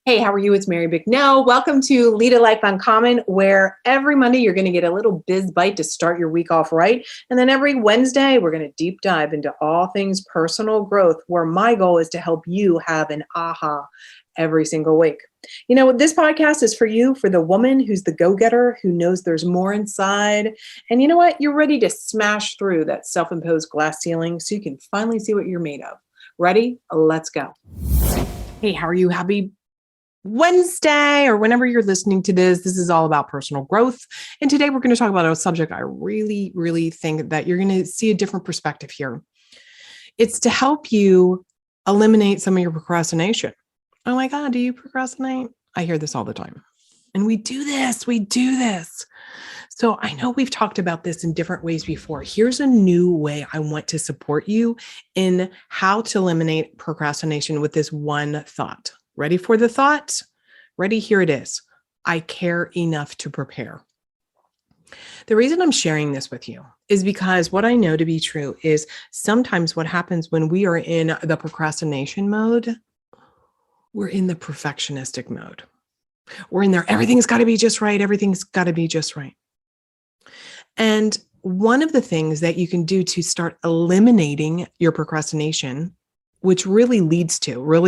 Hey, how are you? It's Mary Bicknell. Welcome to Lead a Life Uncommon, where every Monday you're going to get a little biz bite to start your week off right. And then every Wednesday, we're going to deep dive into all things personal growth, where my goal is to help you have an aha every single week. You know, this podcast is for you, for the woman who's the go-getter, who knows there's more inside. And you know what? You're ready to smash through that self-imposed glass ceiling so you can finally see what you're made of. Ready? Let's go. Hey, how are you? Happy Wednesday, or whenever you're listening to this. This is all about personal growth. And today we're going to talk about a subject I really think that you're going to see a different perspective here. It's to help you eliminate some of your procrastination. Oh my God, do you procrastinate? I hear this all the time. And we do this. So I know we've talked about this in different ways before. Here's a new way I want to support you in how to eliminate procrastination with this one thought. Ready for the thought? Ready? Here it is. I care enough to prepare. The reason I'm sharing this with you is because what I know to be true is sometimes what happens when we are in the procrastination mode, we're in the perfectionistic mode. We're in there. Everything's got to be just right. Everything's got to be just right. And one of the things that you can do to start eliminating your procrastination, which really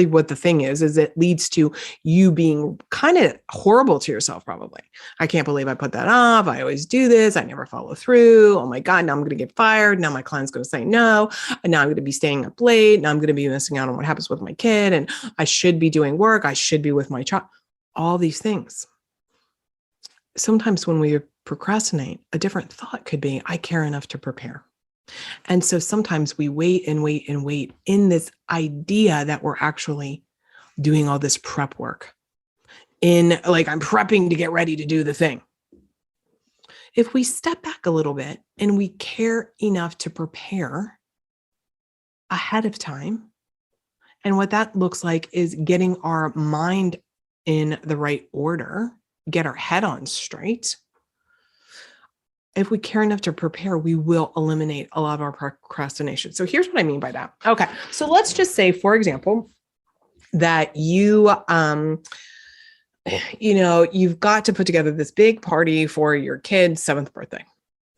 what the thing is it leads to you being kind of horrible to yourself, probably. I can't believe I put that off. I always do this. I never follow through. Oh my God, now I'm going to get fired. Now my client's going to say no. And now I'm going to be staying up late. Now I'm going to be missing out on what happens with my kid. And I should be doing work. I should be with my child. All these things. Sometimes when we procrastinate, a different thought could be, I care enough to prepare. And so sometimes we wait in this idea that we're actually doing all this prep work in like, I'm prepping to get ready to do the thing. If we step back a little bit and we care enough to prepare ahead of time, and what that looks like is getting our mind in the right order, get our head on straight. If we care enough to prepare, we will eliminate a lot of our procrastination. So here's what I mean by that. Okay. So let's just say, for example, that you've got to put together this big party for your kid's 7th birthday.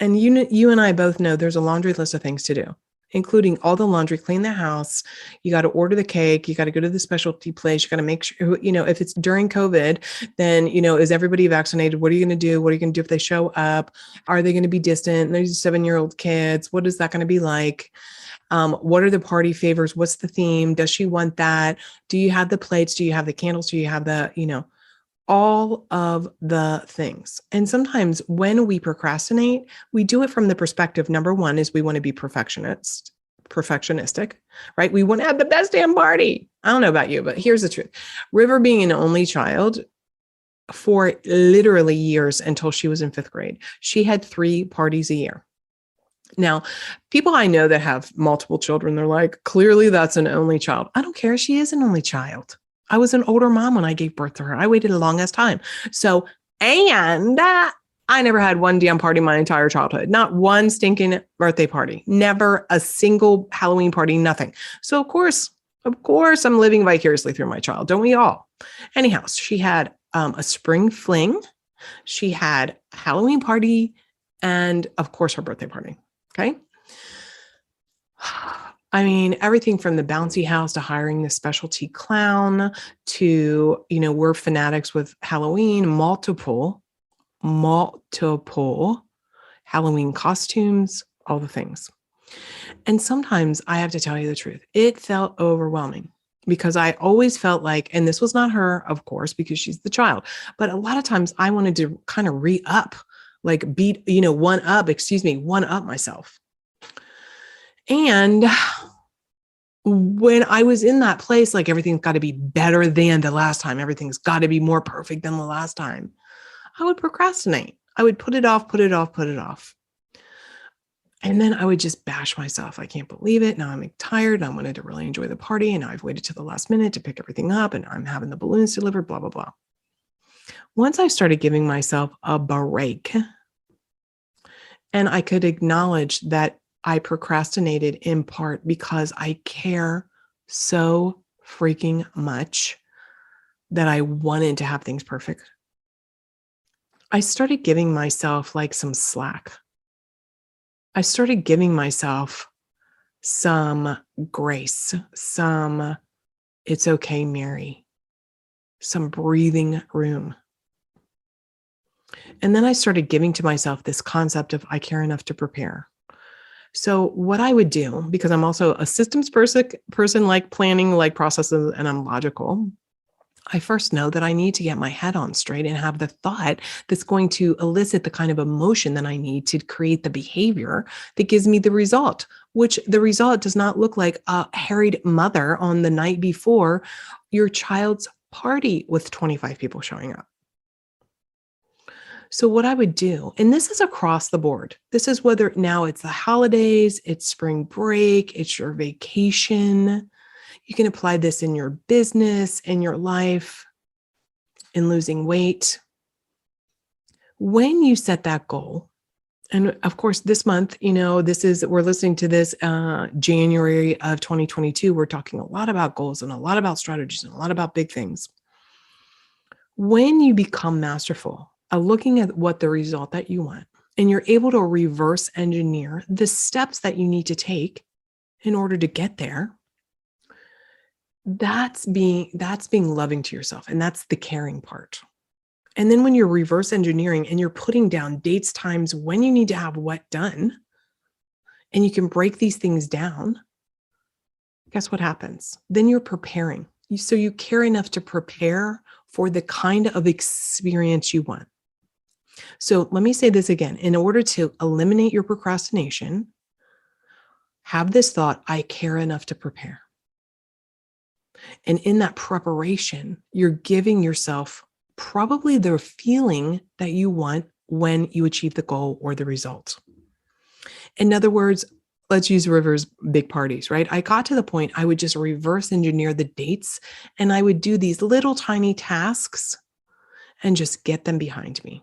And you and I both know there's a laundry list of things to do, including all the laundry, clean the house. You got to order the cake. You got to go to the specialty place. You got to make sure, if it's during COVID, then, is everybody vaccinated? What are you going to do? What are you going to do if they show up? Are they going to be distant? There's 7-year-old kids. What is that going to be like? What are the party favors? What's the theme? Does she want that? Do you have the plates? Do you have the candles? Do you have all of the things? And sometimes when we procrastinate, we do it from the perspective, number one, is we want to be perfectionistic, right? We want to have the best damn party. I don't know about you, but here's the truth. River, being an only child for literally years until she was in 5th grade, she had 3 parties a year. Now, people I know that have multiple children, they're like, clearly that's an only child. I don't care. She is an only child. I was an older mom when I gave birth to her. I waited a long ass time. So, I never had one damn party my entire childhood. Not one stinking birthday party. Never a single Halloween party, nothing. So of course, I'm living vicariously through my child. Don't we all? Anyhow, she had a spring fling. She had a Halloween party and of course her birthday party. Okay. I mean, everything from the bouncy house to hiring the specialty clown to, we're fanatics with Halloween, multiple Halloween costumes, all the things. And sometimes I have to tell you the truth, it felt overwhelming because I always felt like, and this was not her, of course, because she's the child, but a lot of times I wanted to kind of one up myself. And when I was in that place, like everything's got to be better than the last time, everything's got to be more perfect than the last time, I would procrastinate. I would put it off. And then I would just bash myself. I can't believe it. Now I'm tired. I wanted to really enjoy the party. And now I've waited to the last minute to pick everything up. And I'm having the balloons delivered, blah, blah, blah. Once I started giving myself a break and I could acknowledge that I procrastinated in part because I care so freaking much that I wanted to have things perfect, I started giving myself like some slack. I started giving myself some grace, some it's okay, Mary, some breathing room. And then I started giving to myself this concept of I care enough to prepare. So what I would do, because I'm also a systems person like planning, like processes, and I'm logical, I first know that I need to get my head on straight and have the thought that's going to elicit the kind of emotion that I need to create the behavior that gives me the result, which the result does not look like a harried mother on the night before your child's party with 25 people showing up. So what I would do, and this is across the board, this is whether now it's the holidays, it's spring break, it's your vacation. You can apply this in your business, in your life, in losing weight. When you set that goal, and of course, this month, we're listening to this January of 2022. We're talking a lot about goals and a lot about strategies and a lot about big things. When you become masterful at looking at what the result that you want, and you're able to reverse engineer the steps that you need to take in order to get there, that's being loving to yourself. And that's the caring part. And then when you're reverse engineering and you're putting down dates, times when you need to have what done, and you can break these things down, guess what happens? Then you're preparing. So you care enough to prepare for the kind of experience you want. So let me say this again. In order to eliminate your procrastination, have this thought, I care enough to prepare. And in that preparation, you're giving yourself probably the feeling that you want when you achieve the goal or the result. In other words, let's use River's big parties, right? I got to the point I would just reverse engineer the dates and I would do these little tiny tasks and just get them behind me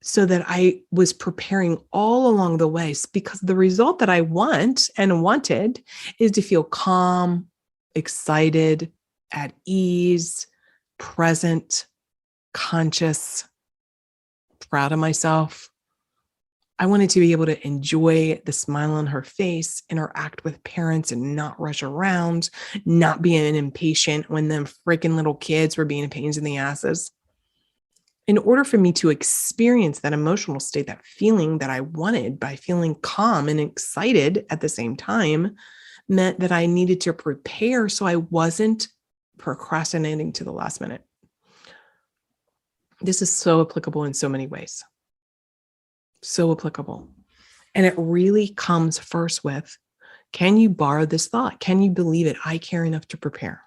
so that I was preparing all along the way, because the result that I want and wanted is to feel calm, excited, at ease, present, conscious, proud of myself. I wanted to be able to enjoy the smile on her face, interact with parents and not rush around, not being impatient when them freaking little kids were being pains in the asses. In order for me to experience that emotional state, that feeling that I wanted by feeling calm and excited at the same time, meant that I needed to prepare so I wasn't procrastinating to the last minute. This is so applicable in so many ways. So applicable. And it really comes first with, can you borrow this thought? Can you believe it? I care enough to prepare.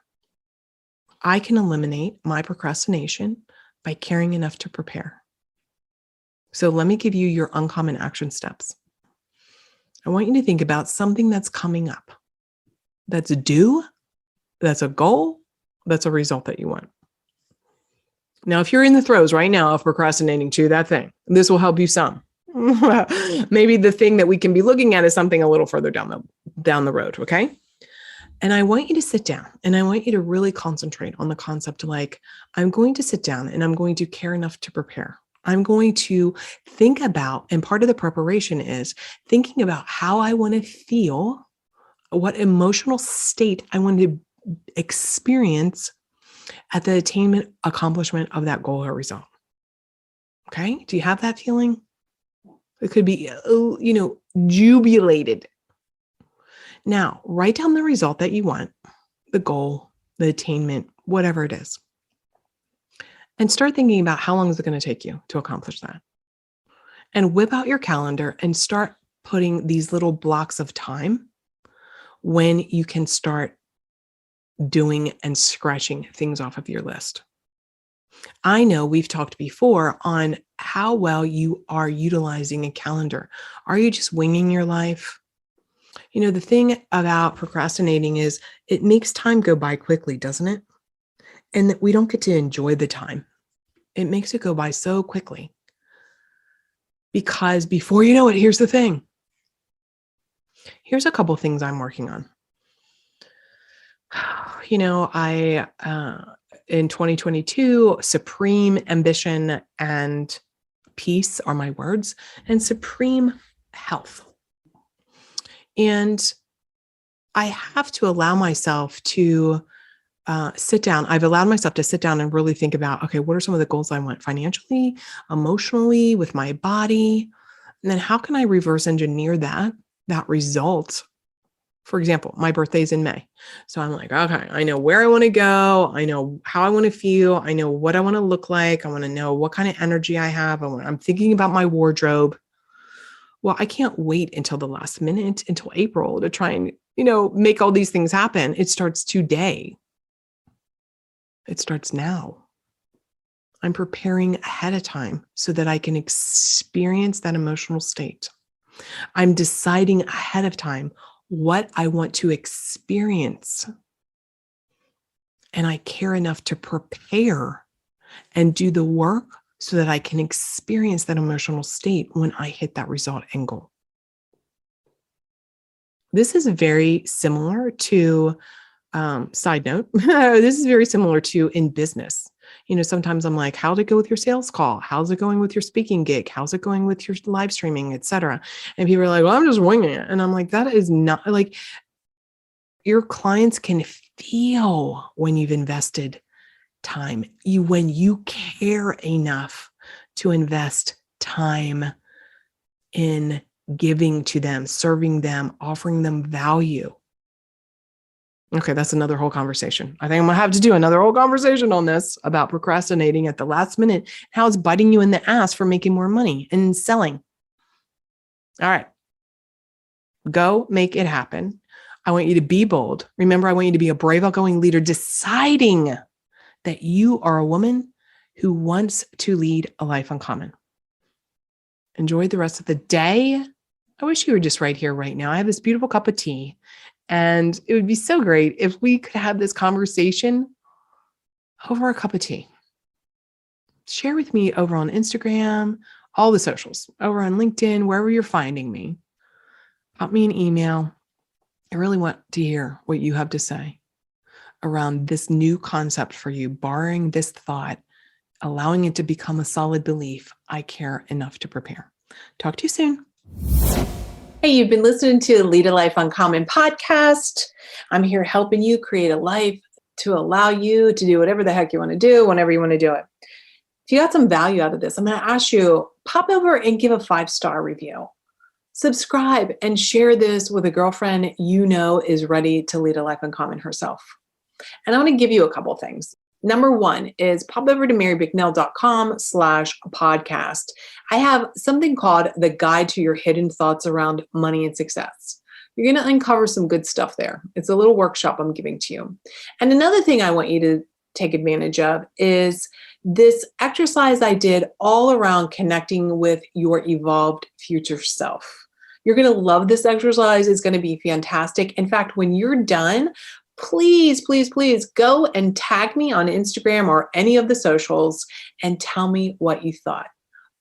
I can eliminate my procrastination by caring enough to prepare. So let me give you your uncommon action steps. I want you to think about something that's coming up, that's due, that's a goal, that's a result that you want. Now, if you're in the throes right now of procrastinating to that thing, this will help you some. Maybe the thing that we can be looking at is something a little further down the road, okay? And I want you to sit down and I want you to really concentrate on the concept like, I'm going to sit down and I'm going to care enough to prepare. I'm going to think about, and part of the preparation is thinking about how I want to feel, what emotional state I want to experience at the attainment, accomplishment of that goal or result. Okay? Do you have that feeling? It could be, jubilated. Now, write down the result that you want, the goal, the attainment, whatever it is. And start thinking about how long is it going to take you to accomplish that. And whip out your calendar and start putting these little blocks of time when you can start doing and scratching things off of your list. I know we've talked before on how well you are utilizing a calendar. Are you just winging your life? The thing about procrastinating is it makes time go by quickly, doesn't it? And that we don't get to enjoy the time. It makes it go by so quickly. Because before you know it, here's the thing. Here's a couple things I'm working on. in 2022, supreme ambition and peace are my words, and supreme health. And I have to allow myself to sit down. I've allowed myself to sit down and really think about, okay, what are some of the goals I want financially, emotionally, with my body? And then how can I reverse engineer that result? For example, my birthday's in May. So I'm like, okay, I know where I want to go. I know how I want to feel. I know what I want to look like. I want to know what kind of energy I have. I'm thinking about my wardrobe. Well, I can't wait until the last minute, until April, to try and, make all these things happen. It starts today. It starts now. I'm preparing ahead of time so that I can experience that emotional state. I'm deciding ahead of time what I want to experience. And I care enough to prepare and do the work so that I can experience that emotional state when I hit that result and goal. This is very similar to, side note, this is very similar to in business. Sometimes I'm like, how'd it go with your sales call? How's it going with your speaking gig? How's it going with your live streaming, et cetera? And people are like, well, I'm just winging it. And I'm like, that is not like, your clients can feel when you've invested time, when you care enough to invest time in giving to them, serving them, offering them value. Okay, that's another whole conversation. I think I'm going to have to do another whole conversation on this about procrastinating at the last minute, how it's biting you in the ass for making more money and selling. All right, go make it happen. I want you to be bold. Remember, I want you to be a brave, outgoing leader, deciding that you are a woman who wants to lead a life uncommon. Enjoy the rest of the day. I wish you were just right here, right now. I have this beautiful cup of tea. And it would be so great if we could have this conversation over a cup of tea. Share with me over on Instagram, all the socials, over on LinkedIn, wherever you're finding me. Pop me an email. I really want to hear what you have to say around this new concept for you, borrowing this thought, allowing it to become a solid belief. I care enough to prepare. Talk to you soon. Hey, you've been listening to Lead a Life Uncommon podcast. I'm here helping you create a life to allow you to do whatever the heck you want to do, whenever you want to do it. If you got some value out of this, I'm going to ask you, pop over and give a 5-star review. Subscribe and share this with a girlfriend you know is ready to lead a life uncommon herself. And I want to give you a couple things. Number one is pop over to marybicknell.com/podcast. I have something called the Guide to Your Hidden Thoughts Around Money and Success. You're going to uncover some good stuff there. It's a little workshop I'm giving to you. And another thing I want you to take advantage of is this exercise I did all around connecting with your evolved future self. You're going to love this exercise. It's going to be fantastic. In fact, when you're done, please, please, please go and tag me on Instagram or any of the socials and tell me what you thought.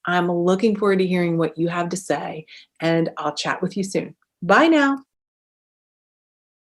I'm looking forward to hearing what you have to say, and I'll chat with you soon. Bye now.